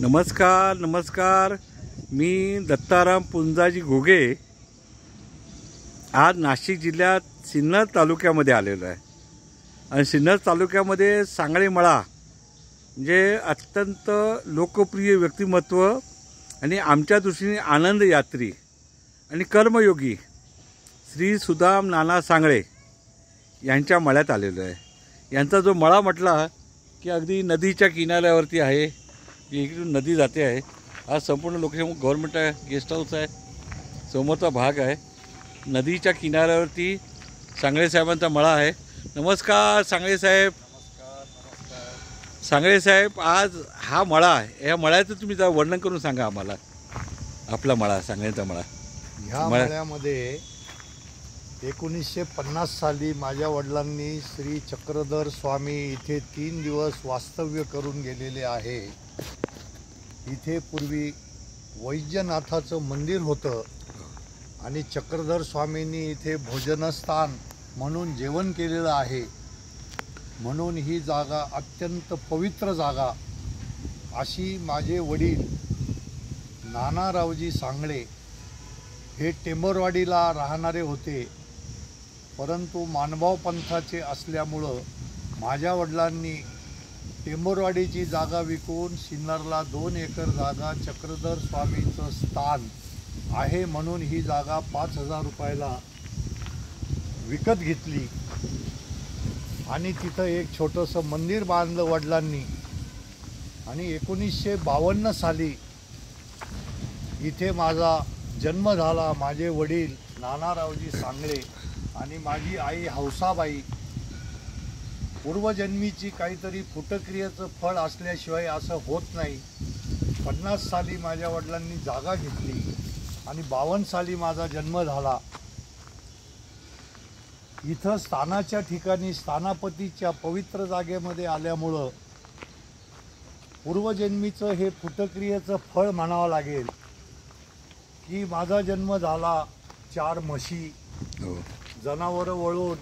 नमस्कार। मी दत्ताराम पुंजाजी घोगे आज नाशिक जिल्ह्यात सिन्नर तालुक्यामध्ये आलेलो आहे आणि सिन्नर तालुक्यामध्ये सांगळे मळा म्हणजे अत्यंत लोकप्रिय व्यक्तिमत्व आणि आमच्या दृष्टीने आनंद यात्री आणि कर्मयोगी श्री सुदाम नाना सांगळे यांच्या मळ्यात आलेलो आहे। यांचा जो मळा म्हटला की अगदी नदीच्या किनाऱ्यावरती आहे, इकडून नदी जाते आहे। आज संपूर्ण लोकेशन गव्हर्नमेंट आहे, गेस्ट हाऊस आहे, समोरचा भाग आहे, नदीच्या किनाऱ्यावरती सांगळे साहेबांचा मळा आहे। नमस्कार सांगळे साहेब। सांगळे साहेब, आज हा मळा आहे, या मळ्याचं तुम्ही जरा वर्णन करून सांगा आम्हाला। आपला मळा, सांगळेचा मळा। ह्या मळ्यामध्ये 1950 साली माझ्या वडिलांनी श्री चक्रधर स्वामी इथे 3 दिवस वास्तव्य करून गेलेले आहे। इथे पूर्वी वैद्यनाथाचं मंदिर होतं आणि चक्रधर स्वामींनी इथे भोजनस्थान म्हणून जेवण केलेलं आहे। म्हणून ही जागा अत्यंत पवित्र जागा अशी माझे वडील नानारावजी सांगळे हे टेंभरवाडीला राहणारे होते, परंतु मानभाव पंथाचे असल्यामुळं माझ्या वडिलांनी टेंभरवाडीची जागा विकून सिन्नरला 2 एकर जागा चक्रधर स्वामींचं स्थान आहे म्हणून ही जागा 5,000 रुपयाला विकत घेतली आणि तिथं एक छोटंसं मंदिर बांधलं वडिलांनी। आणि 1952 साली इथे माझा जन्म झाला। माझे वडील नानारावजी सांगळे आणि माझी आई हौसाबाई पूर्वजन्मीची काहीतरी फुटक्रियेचं फळ असल्याशिवाय असं होत नाही। 50 साली माझ्या वडिलांनी जागा घेतली आणि 52 साली माझा जन्म झाला। इथं स्थानाच्या ठिकाणी स्थानापतीच्या पवित्र जागेमध्ये आल्यामुळं पूर्वजन्मीचं हे फुटक्रियेचं फळ म्हणावं लागेल की माझा जन्म झाला 4 म्हशी, जनावरं वळून,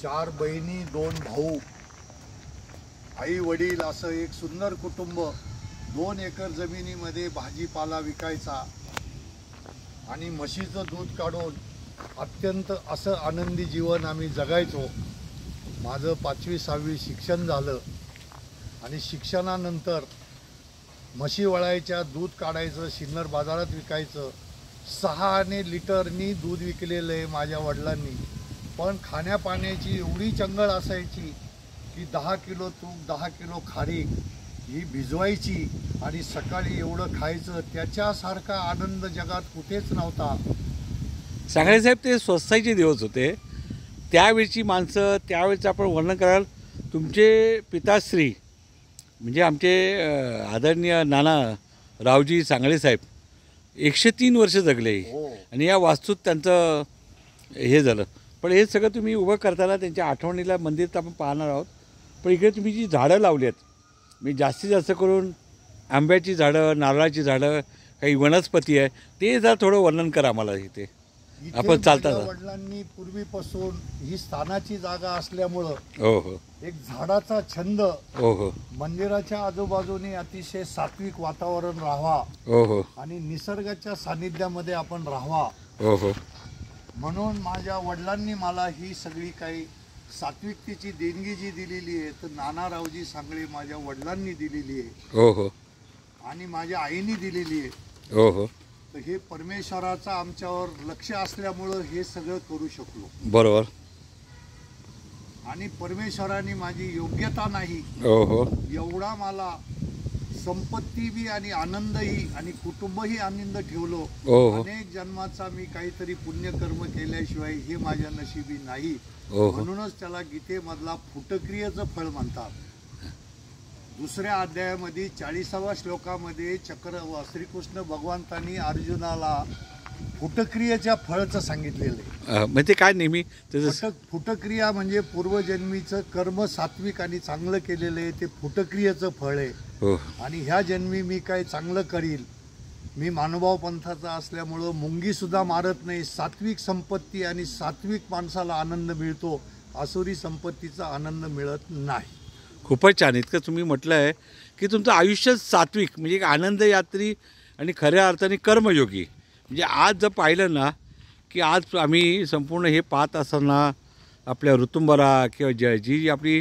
4 बहिणी, 2 भाऊ, आई वडील असं एक सुंदर कुटुंब 2 एकर जमिनीमध्ये भाजीपाला विकायचा आणि म्हशीचं दूध काढून अत्यंत असं आनंदी जीवन आम्ही जगायचो। माझं 5वी-6वी शिक्षण झालं आणि शिक्षणानंतर म्हशी वळायच्या, दूध काढायचं, सिन्नर बाजारात विकायचं। 6 लिटरनी दूध विकलेलं आहे माझ्या वडिलांनी। पण खाण्यापाण्याची एवढी चंगळ असायची की 10 किलो तूप, 10 किलो खारीक ही भिजवायची आणि सकाळी एवढं खायचं। त्याच्यासारखा आनंद जगात कुठेच नव्हता। सांगळे साहेब, ते स्वस्ताईचे दिवस होते, त्यावेळची माणसं, त्यावेळेचं आपण वर्णन कराल। तुमचे पिताश्री म्हणजे आमचे आदरणीय नाना रावजी सांगळे साहेब 103 वर्ष जगले आणि या वास्तूत त्यांचं हे झालं। पण हे सगळं तुम्ही उभं करताना त्यांच्या आठवणीला मंदिर तर आपण पाहणार आहोत, पण इकडे तुम्ही जी झाडं लावली आहेत, मी जास्तीत जास्त करून आंब्याची झाडं, नारळाची झाडं, काही वनस्पती आहे, ते जरा थोडं वर्णन करा आम्हाला। इथे आपण चालता वडिलांनी पूर्वीपासून ही स्थानाची जागा असल्यामुळं हो एक झाडाचा छंद, हो मंदिराच्या आजूबाजूने अतिशय सात्विक वातावरण राहावा, हो आणि निसर्गाच्या सानिध्यामध्ये आपण राहावा, हो म्हणून माझ्या वडिलांनी मला ही सगळी काही सात्विकतेची देणगी जी दिलेली आहे तर नानारावजी सांगळे माझ्या वडिलांनी दिलेली आहे, हो आणि माझ्या आईने दिलेली आहे, हो। तर हे परमेश्वराचं आमच्यावर लक्ष असल्यामुळं हे सगळं करू शकलो। बरोबर। आणि परमेश्वराने माझी योग्यता नाही हो एवढा मला संपत्ती बी आणि आनंदही आणि कुटुंबही आनंद ठेवलो। अनेक जन्माचा मी काहीतरी पुण्यकर्म केल्याशिवाय हे माझ्या नशिबी नाही, म्हणूनच त्याला गीतेमधला फुटक्रियेचं फळ म्हणतात। 2ऱ्या अध्यायामध्ये 40व्या श्लोकामध्ये श्रीकृष्ण भगवंतांनी अर्जुनाला फुटक्रियेच्या फळाचं सांगितलेलं आहे। म्हणजे ते काय नेहमी फुटक्रिया म्हणजे पूर्वजन्मीचं कर्म सात्विक आणि चांगलं केलेलं आहे, ते फुटक्रियेचं फळ आहे। आणि ह्या जन्मी मी काय चांगलं करील, मी मानभाव पंथाचा असल्यामुळं मुंगी सुद्धा मारत नाही। सात्विक संपत्ती आणि सात्विक माणसाला आनंद मिळतो, आसुरी संपत्तीचा आनंद मिळत नाही। खूपच छान. इतकं तुम्ही म्हटलं आहे की तुमचं आयुष्य सात्विक म्हणजे एक आनंद यात्री आणि खऱ्या अर्थाने कर्मयोगी. म्हणजे आज जर पाहिलं ना की आज आम्ही संपूर्ण हे पाहत असताना आपल्या ऋतुंबरा किंवा जी आपली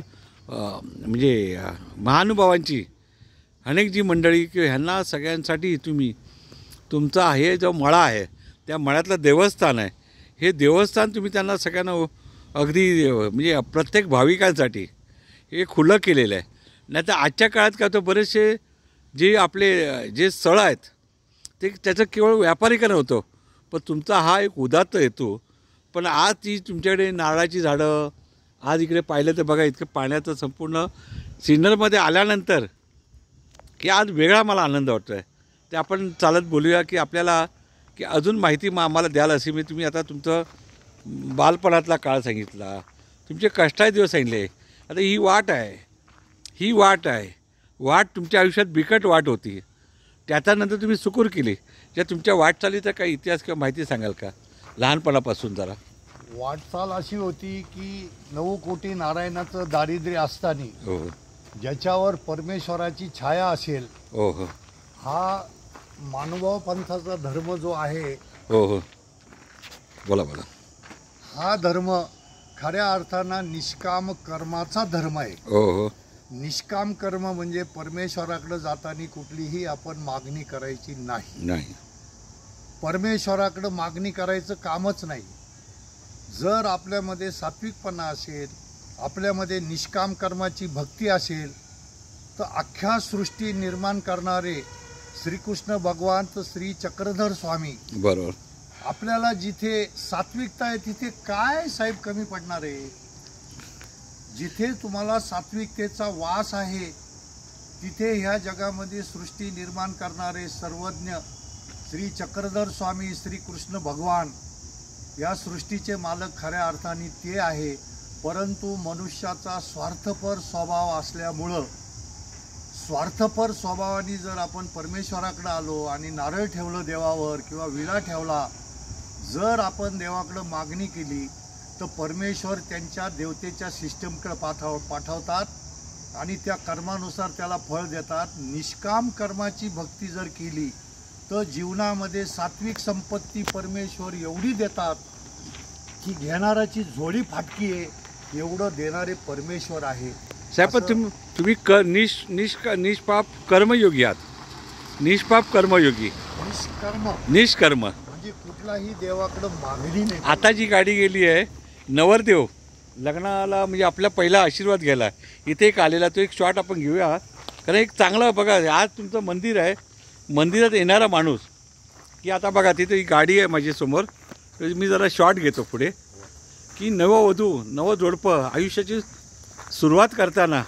म्हणजे महानुभावांची अनेक जी मंडळी किंवा ह्यांना सगळ्यांसाठी तुमचा हे जो मळा आहे त्या मळ्यातलं देवस्थान आहे, हे देवस्थान तुम्ही त्यांना सगळ्यांना अगदी म्हणजे प्रत्येक भाविकांसाठी हे खुलं केलेलं आहे. नाही तर आजच्या काळात काय होतं, बरेचसे जे आपले जे स्थळं आहेत ते त्याचं केवळ व्यापारीकरण होतं, पण तुमचा हा एक उदात्त हेतू. पण आज ती तुमच्याकडे नारळाची झाडं, आज इकडे पाहिलं तर बघा इतकं पाण्याचं संपूर्ण सिन्नरमध्ये आल्यानंतर की आज वेगळा मला आनंद वाटतो आहे. ते आपण चालत बोलूया की आपल्याला की अजून माहिती आम्हाला द्याल अशी. मी तुम्ही आता तुमचं बालपणातला काळ सांगितला, तुमचे कष्टाचे दिवस सांगितले. आता ही वाट आहे, वाट तुमच्या आयुष्यात बिकट वाट होती, त्याच्यानंतर तुम्ही सुकूर केली. ज्या तुमच्या वाटचालीचा काही इतिहास किंवा माहिती सांगाल का लहानपणापासून जरा? वाटचाल अशी होती की 9 कोटी नारायणाचं दारिद्र्य असताना हो ज्याच्यावर परमेश्वराची छाया असेल, हो हो हा मानवभाव पंथाचा धर्म जो आहे, हो हो बोला बोला. हा धर्म खऱ्या अर्थानं निष्काम कर्माचा धर्म आहे. हो हो निष्काम कर्म म्हणजे परमेश्वराकडे जाताना कुठलीही आपण मागणी करायची नाही. परमेश्वराकडे मागणी करायचं कामच नाही. जर आपल्यामध्ये सात्विकपणा असेल, आपल्यामध्ये निष्काम कर्माची भक्ती असेल, तर अख्ख्या सृष्टी निर्माण करणारे श्रीकृष्ण भगवान तर श्री चक्रधर स्वामी बरोबर. आपल्याला जिथे सात्विकता आहे तिथे काय साहेब कमी पडणार आहे? जिथे तुम्हाला सात्विकतेचा वास आहे तिथे ह्या जगामध्ये सृष्टी निर्माण करणारे सर्वज्ञ श्री चक्रधर स्वामी श्री कृष्ण भगवान या सृष्टीचे मालक खऱ्या अर्थाने ते आहे. परंतु मनुष्याचा स्वार्थपर स्वभाव असल्यामुळं स्वार्थपर स्वभावाने जर आपण परमेश्वराकडे आलो आणि नारळ ठेवलं देवावर किंवा विडा ठेवला, जर आपण देवाकडे मागणी केली तर परमेश्वर त्यांच्या देवतेच्या सिस्टमकडे पाठवतात आणि त्या कर्मानुसार त्याला फळ देतात. निष्काम कर्माची भक्ती जर केली तर जीवनामध्ये सात्विक संपत्ती परमेश्वर एवढी देतात की घेणाराची झोळी फाटकी आहे एवढं देणारे परमेश्वर आहे. साहेब तुम्ही निष्पाप कर्मयोगी आहात. निष्पाप कर्मयोगी, निष्कर्म म्हणजे कुठलाही देवाकडे मागणी नाही. आता जी गाडी गेली आहे नवरदेव लग्नाला म्हणजे आपला पहिला आशीर्वाद घ्यायला इथे एक आलेला, तो एक शॉट आपण घेऊया. कारण एक चांगलं बघा, आज तुमचं मंदिर आहे, मंदिरात येणारा माणूस की आता बघा तिथे ही गाडी आहे माझ्यासमोर, मी जरा शॉट घेतो पुढे की नववधू नवजोडपं आयुष्याची सुरुवात करताना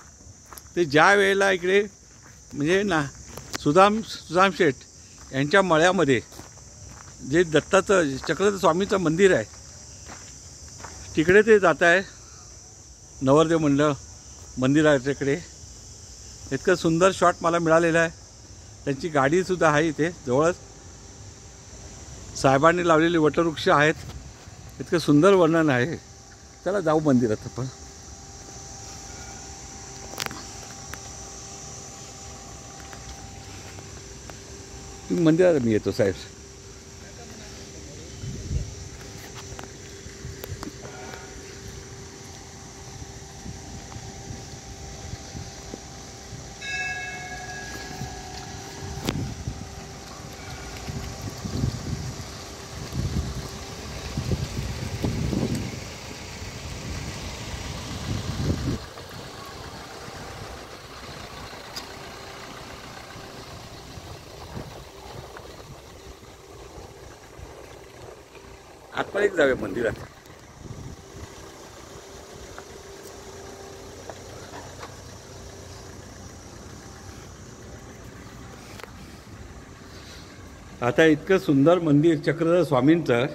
ते ज्या वेळेला इकडे म्हणजे ना सुदाम शेठ यांच्या मळ्यामध्ये जे दत्ताचं चक्रधर स्वामीचं मंदिर आहे तिकडे ते जात आहे नवरदेव मंडळ मंदिराच्याकडे. इतकं सुंदर शॉट मला मिळालेला आहे. त्यांची गाडीसुद्धा आहे इथे जवळच, साहेबांनी लावलेले वटवृक्ष आहेत. इतकं सुंदर वर्णन आहे. चला जाऊ मंदिरात आपण. मंदिरात मी येतो साहेब. आतमध्ये एक जाऊया मंदिरात. आता इतकं सुंदर मंदिर चक्रधर स्वामींचं.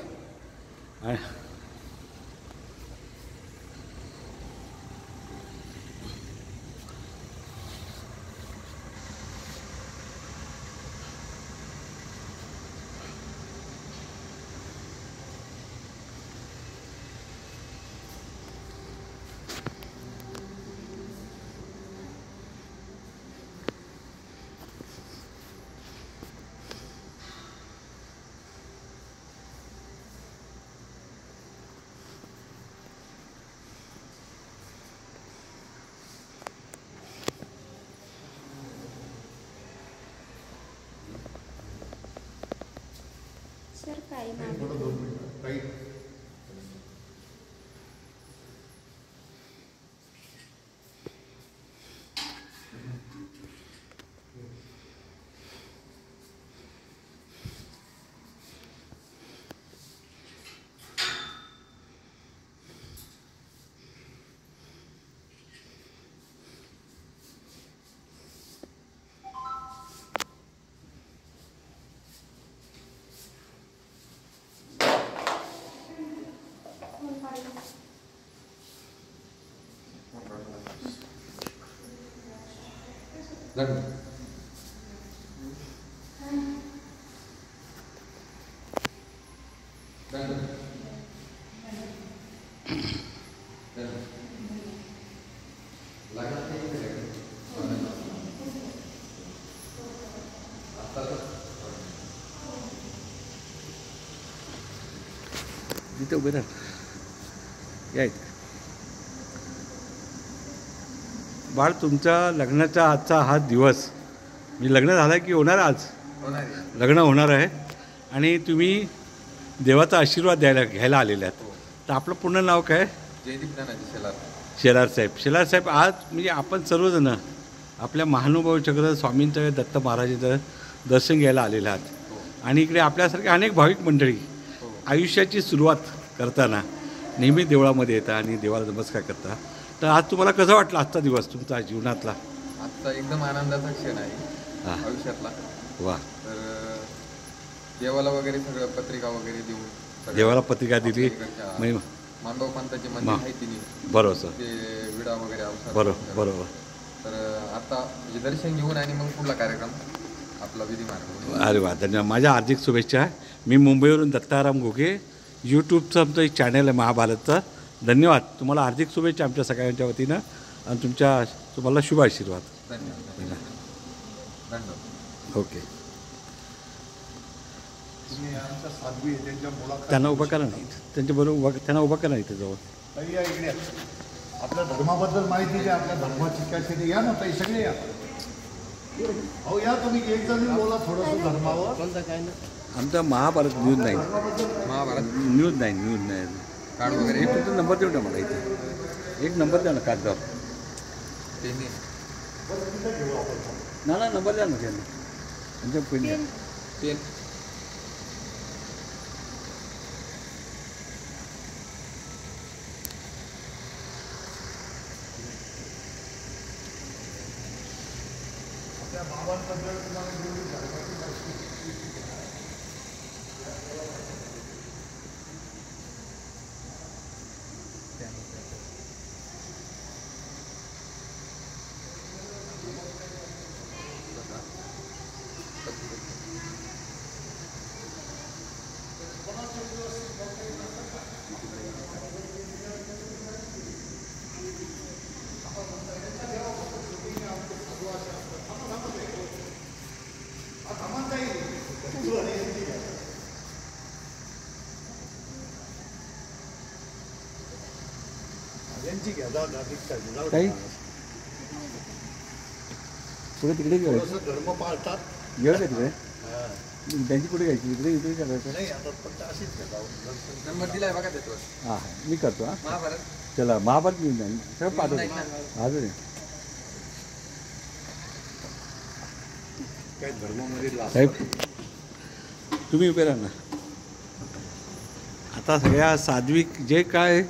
सर काही नाही. थोडं 2 मिनिटं काही इथे उभे राहा. या इथे. बाळ, तुमच्या लग्नाचा आजचा हा दिवस, म्हणजे लग्न झालं की होणार आज? लग्न होणार आहे आणि तुम्ही देवाचा आशीर्वाद घ्यायला आलेले आहात. तर आपलं पूर्ण नाव काय? जयदीप नानाजी शेलार. शेलार साहेब. शेलार साहेब, आज म्हणजे आपण सर्वजण आपल्या महानुभाव चक्र स्वामींचं, दत्त महाराजांचं दर्शन घ्यायला आलेले आहात. आणि इकडे आपल्यासारख्या अनेक भाविक मंडळी आयुष्याची सुरुवात करताना नेहमी देवळामध्ये येतात आणि देवाला नमस्कार करतात. तर आज तुम्हाला कसं वाटलं आजचा दिवस तुमचा जीवनातला? आजचा एकदम आनंदाचा क्षण आहे आयुष्यातला. वा. तर देवाला वगैरे सगळं पत्रिका वगैरे देऊन देवाला पत्रिका दिली. मांडव पंथाची मंदिर आहे तिने. बरोबर सर. ते विडा वगैरे अवसर. बरोबर. तर आता म्हणजे दर्शन घेऊन आणि मग पुढला कार्यक्रम आपला विधी मार्ग. अरे वा, धन्यवाद. माझ्या हार्दिक शुभेच्छा. मी मुंबईवरून दत्ताराम घोगे. यूट्यूबचं आमचं एक चॅनल आहे महाभारतचं. धन्यवाद. तुम्हाला हार्दिक शुभेच्छा आमच्या सगळ्यांच्या वतीनं आणि तुम्हाला शुभ आशीर्वाद. धन्यवाद. ओके. आमच्या साध्वी त्यांच्या मुलाखत त्यांना उभं करा नाही, त्यांच्याबरोबर त्यांना उभं करा इथे जवळ. ताई या इकडे. आपल्या धर्माबद्दल माहिती द्या, आपल्या धर्माची काय ते या ना ताई, सगळे या. हो या, तुम्ही एक जण बोला थोडंसं धर्मावर. आमचा Mahabharat news 9. Mahabharat news 9 card वगैरे एक तुमचा नंबर देऊ ना मला इथे. एक नंबर द्या ना कागदावर. त्यांनी ना नंबर द्या ना त्यांना. त्यांच्या पहिले पेन. त्या बाबांबद्दल तुम्हाला जेवढी धर्माची माहिती यांची घ्या. काही पुढे तिकडे घेऊ. थोडंसं धर्म पाळतात. घेऊ का तिकडे? त्यांची पुढे घ्यायची. इकडे करायचं. नाही आता फक्त अशीच घेता. नंबर दिलाय बघा त्याच्यावर. हां मी करतो. हां महाभारत. चला महाभारत घेऊन जाईल सगळं पाठवतो. अजून काय धर्मामध्ये साहेब तुम्ही उभे राहा ना. आता सगळ्या सात्विक जे काय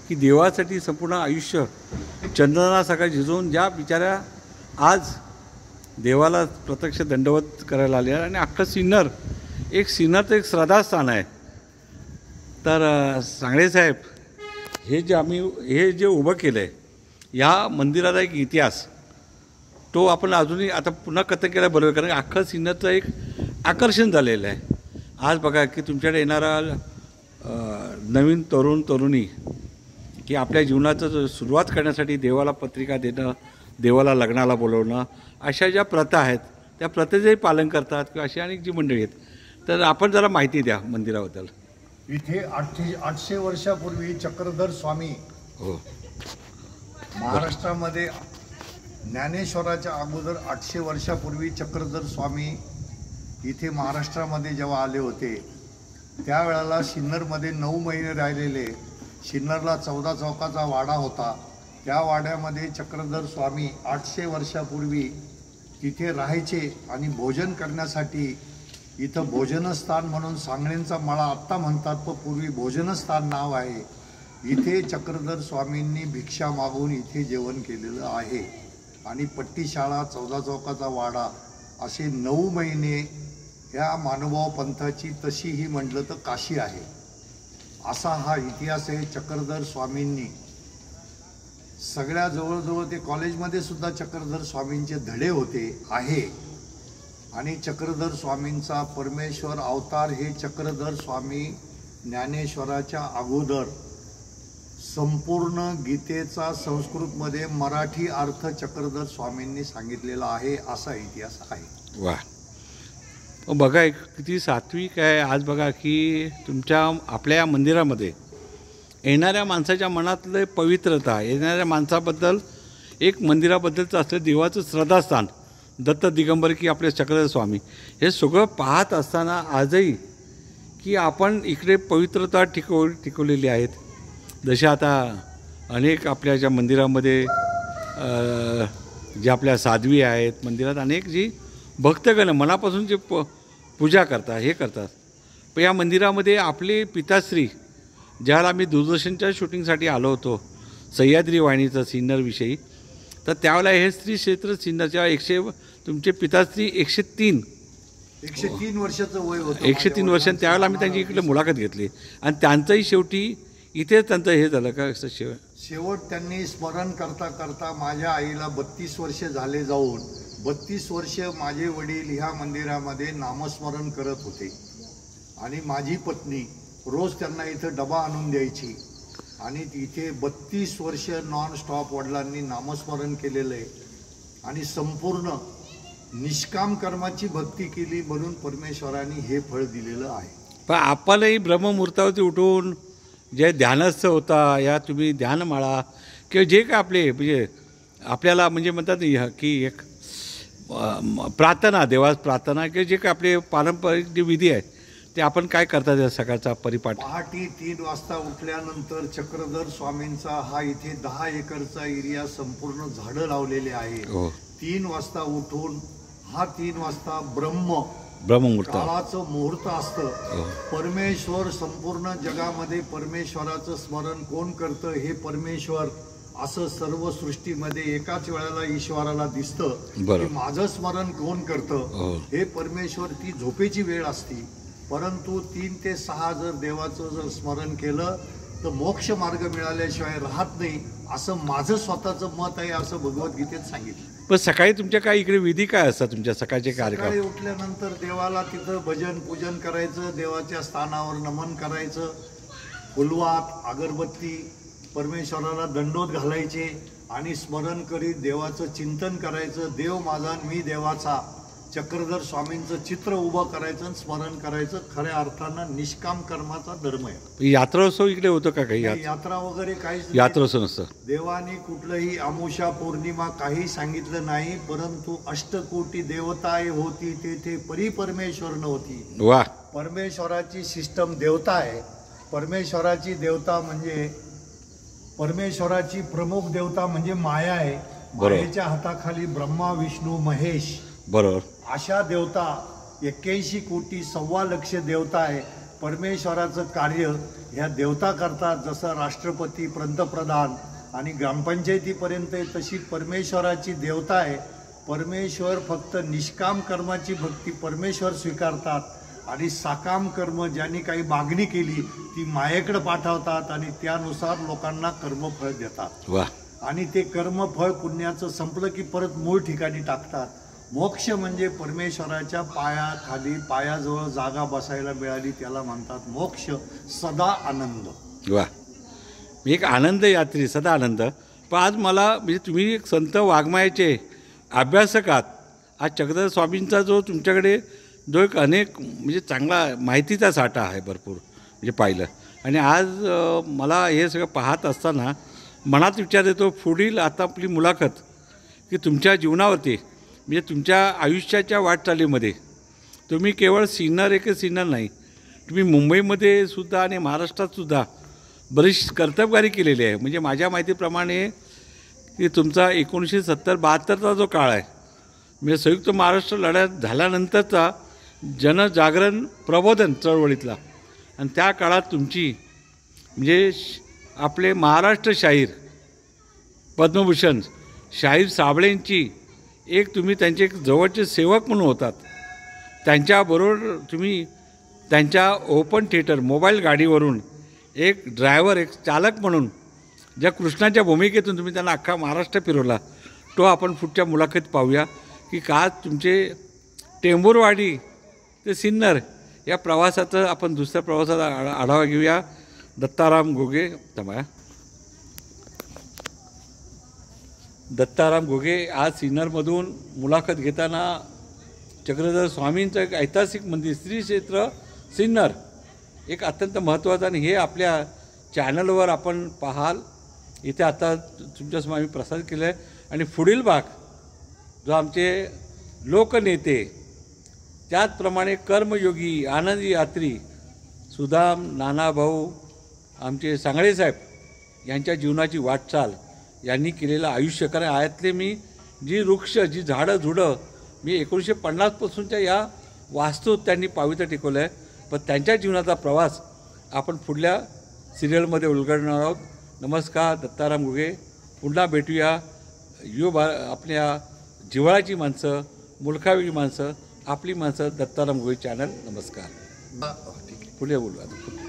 की देवासाठी संपूर्ण आयुष्य चंदनासारखा झिजवून ज्या बिचाऱ्या आज देवाला प्रत्यक्ष दंडवत करायला आले आणि अख्खं सिन्नरचं एक श्रद्धास्थान आहे. तर सांगळे साहेब हे जे उभं केलं आहे या मंदिराचा एक इतिहास तो आपण अजूनही आता पुन्हा कथन केला बरोबर, कारण अख्खं सिन्नरचं एक आकर्षण झालेलं आहे. आज बघा की तुमच्याकडे येणारा नवीन तरुणी की आपल्या जीवनाचं सुरुवात करण्यासाठी देवाला पत्रिका देणं, देवाला लग्नाला बोलवणं, अशा ज्या प्रथा आहेत त्या प्रथेचंही पालन करतात किंवा अशी अनेक जी मंडळी आहेत. तर आपण जरा माहिती द्या मंदिराबद्दल. इथे 800 वर्षापूर्वी चक्रधर स्वामी हो महाराष्ट्रामध्ये ज्ञानेश्वराच्या अगोदर 800 वर्षापूर्वी चक्रधर स्वामी इथे महाराष्ट्रामध्ये जेव्हा आले होते त्यावेळेला सिन्नरमध्ये 9 महिने राहिलेले. सिन्नरला 14 चौकाचा वाडा होता. त्या वाड्यामध्ये चक्रधर स्वामी 800 वर्षापूर्वी तिथे राहायचे आणि भोजन करण्यासाठी इथं भोजनस्थान म्हणून सांगळेंचा मळा आत्ता म्हणतात, पण पूर्वी भोजनस्थान नाव आहे. इथे चक्रधर स्वामींनी भिक्षा मागून इथे जेवण केलेलं आहे. आणि पट्टीशाळा, 14 चौकाचा वाडा असे 9 महिने ह्या मानुभाव पंथाची तशीही म्हटलं तर काशी आहे. असा हा इतिहास आहे. चक्रधर स्वामींनी सगळ्या जवळजवळ ते कॉलेजमध्ये सुद्धा चक्रधर स्वामींचे धडे होते आहे. आणि चक्रधर स्वामींचा परमेश्वर अवतार हे चक्रधर स्वामी ज्ञानेश्वराच्या अगोदर संपूर्ण गीतेचा संस्कृतमध्ये मराठी अर्थ चक्रधर स्वामींनी सांगितलेला आहे. असा इतिहास आहे. वा, बघा एक किती सात्विक आहे. आज बघा की तुमच्या आपल्या मंदिरामध्ये येणाऱ्या माणसाच्या मनातलं पवित्रता, येणाऱ्या माणसाबद्दल एक मंदिराबद्दलचं असलं देवाचं श्रद्धास्थान, दत्त दिगंबर की आपले चक्रधर स्वामी, हे सगळं पाहत असताना आजही की आपण इकडे पवित्रता टिकवलेली आहेत. जसे आता अनेक आपल्या ज्या मंदिरामध्ये ज्या आपल्या साध्वी आहेत, मंदिरात अनेक जी भक्तगण मनापासून जे पूजा करतात, हे करतात. पण या मंदिरामध्ये आपले पिताश्री, ज्याला आम्ही दूरदर्शनच्या शूटिंगसाठी आलो होतो सह्याद्री वाहिनीचं सिन्नरविषयी, तर त्यावेळेला हे श्री क्षेत्र सिन्नरच्या तुमचे पिताश्री 103 वर्षाचं वय होतं. 103 वर्ष. त्यावेळेला आम्ही त्यांची इकडे मुलाखत घेतली आणि त्यांचंही शेवटी इथेच त्यांचं हे झालं का शेवट त्यांनी स्मरण करता करता माझ्या आईला 32 वर्ष झाले जाऊन 32 वर्ष माझे वडील ह्या मंदिरामध्ये नामस्मरण करत होते. आणि माझी पत्नी रोज त्यांना इथं डबा आणून द्यायची. आणि इथे 32 वर्ष नॉन स्टॉप वडिलांनी नामस्मरण केलेलं आहे. आणि संपूर्ण निष्काम कर्माची भक्ती केली म्हणून परमेश्वरांनी हे फळ दिलेलं आहे. पण आपणही ब्रह्ममुहूर्तावरती उठून जे ध्यानस्थ होता, या तुम्ही ध्यानमाळा किंवा जे काय आपले म्हणजे आपल्याला म्हणजे म्हणतात की एक प्रार्थना, देवास प्रार्थना किंवा जे काय आपले पारंपरिक जे विधी आहे ते आपण काय करतात या सकाळचा परिपाठ? पहाटे 3 वाजता उठल्यानंतर चक्रधर स्वामींचा हा इथे 10 एकरचा एरिया संपूर्ण झाडं लावलेले आहे. 3 वाजता उठून हा 3 वाजता ब्रह्ममुहूर्त काळाचं मुहूर्त असतं. परमेश्वर संपूर्ण जगामध्ये परमेश्वराचं स्मरण कोण करतं? हे परमेश्वर असं सर्व सृष्टीमध्ये एकाच वेळेला ईश्वराला दिसतं. माझं स्मरण कोण करतं? हे परमेश्वर. ती झोपेची वेळ असती, परंतु 3 ते 6 जर देवाचं जर स्मरण केलं तर मोक्ष मार्ग मिळाल्याशिवाय राहत नाही, असं माझं स्वतःचं मत आहे, असं भगवद्गीतेत सांगितलं. पण सकाळी तुमच्या काय इकडे विधी काय असतात तुमच्या सकाळचे कार्यक्रम? सकाळी उठल्यानंतर देवाला तिथं भजन पूजन करायचं, देवाच्या स्थानावर नमन करायचं, फुलवात अगरबत्ती परमेश्वराला दंडोत घालायचे आणि स्मरण करीत देवाचं चिंतन करायचं. देव माझा मी देवाचा, चक्रधर स्वामींचं चित्र उभं करायचं, स्मरण करायचं. खऱ्या अर्थानं निष्काम कर्माचा धर्म आहे. यात्रोत्सव इकडे होतो का? काही यात्रा वगैरे काहीच यात्रोत्सव नसतं. देवाने कुठलंही अमावस्या पौर्णिमा काही सांगितलं नाही, परंतु अष्टकोटी देवताय होती तेथे परिपरमेश्वर नव्हती. वा. परमेश्वराची सिस्टम देवता आहे. परमेश्वराची देवता म्हणजे परमेश्वराची प्रमुख देवता म्हणजे माया आहे. मायेच्या हाताखाली ब्रह्मा विष्णू महेश बरोबर अशा देवता 81 कोटी 1.25 लाख देवता आहे. परमेश्वराचं कार्य ह्या देवता करतात. जसं राष्ट्रपती, पंतप्रधान आणि ग्रामपंचायतीपर्यंत तशी परमेश्वराची देवता आहे. परमेश्वर फक्त निष्काम कर्माची भक्ती परमेश्वर स्वीकारतात आणि साकाम कर्म ज्यांनी काही मागणी केली ती मायेकडे पाठवतात आणि त्यानुसार लोकांना कर्मफळ देतात. वा. आणि ते कर्मफळ पुण्याचं संपलं की परत मूळ ठिकाणी टाकतात. मोक्ष म्हणजे परमेश्वराच्या पायाखाली पायाजवळ जागा बसायला मिळाली त्याला म्हणतात मोक्ष. सदा आनंद. वा. एक आनंद यात्री, सदा आनंद. पण आज मला म्हणजे तुम्ही एक संत वाङ्मयाचे अभ्यासक आहात. आज चक्रधर स्वामींचा जो तुमच्याकडे जो एक अनेक म्हणजे चांगला माहितीचा साठा आहे भरपूर म्हणजे पाहिलं. आणि आज मला हे सगळं पाहत असताना मनात विचार येतो पुढील आता आपली मुलाखत की तुमच्या जीवनावरती म्हणजे तुमच्या आयुष्याच्या वाटचालीमध्ये तुम्ही केवळ सिन्नर एक सिन्नर नाही तुम्ही मुंबईमध्ये सुद्धा आणि महाराष्ट्रात सुद्धा बरीच कर्तबगारी केलेली आहे. म्हणजे माझ्या माहितीप्रमाणे की तुमचा 1970-72चा जो काळ आहे, म्हणजे संयुक्त महाराष्ट्र लढ्यात झाल्यानंतरचा जनजागरण प्रबोधन चळवळीतला, आणि त्या काळात तुमची म्हणजे आपले महाराष्ट्र शाहीर पद्मभूषण शाहीर साबळेंची एक तुम्ही त्यांचे एक जवळचे सेवक म्हणून होतात. त्यांच्याबरोबर तुम्ही त्यांच्या ओपन थिएटर मोबाईल गाडीवरून एक ड्रायव्हर एक चालक म्हणून ज्या कृष्णाच्या भूमिकेतून तुम्ही त्यांना अख्खा महाराष्ट्र फिरवला, तो आपण पुढच्या मुलाखतीत पाहूया की का तुमचे टेंभुरवाडी ते सिन्नर या प्रवासाचं आपण दुसऱ्या प्रवासाचा आढावा घेऊया. दत्ताराम घोगे तमा दत्ताराम घोगे आज सिन्नरमधून मुलाखत घेताना चक्रधर स्वामींचं एक ऐतिहासिक मंदिर श्री क्षेत्र सिन्नर एक अत्यंत महत्त्वाचं, आणि हे आपल्या चॅनलवर आपण पाहाल. इथे आता तुमच्यासमोर आम्ही प्रसारित केलं आहे. आणि पुढील भाग जो आमचे लोकनेते त्याचप्रमाणे कर्मयोगी आनंदी यात्री सुदाम नानाभाऊ आमचे सांगळे साहेब यांच्या जीवनाची वाटचाल यांनी केलेलं आयुष्य, कारण आयातले मी जी वृक्ष जी झाडं झुडं मी 1950पासूनच्या या वास्तूत त्यांनी पावित्र्य टिकवलं आहे. पण त्यांच्या जीवनाचा प्रवास आपण पुढल्या सिरियलमध्ये उलगडणार आहोत. नमस्कार, दत्ताराम घोगे. पुन्हा भेटूया. आपल्या जिव्हाळ्याची माणसं, मुलखावी माणसं, आपली माणसं, दत्ताराम घोगे चॅनल. नमस्कार. पुढे बोलू आता.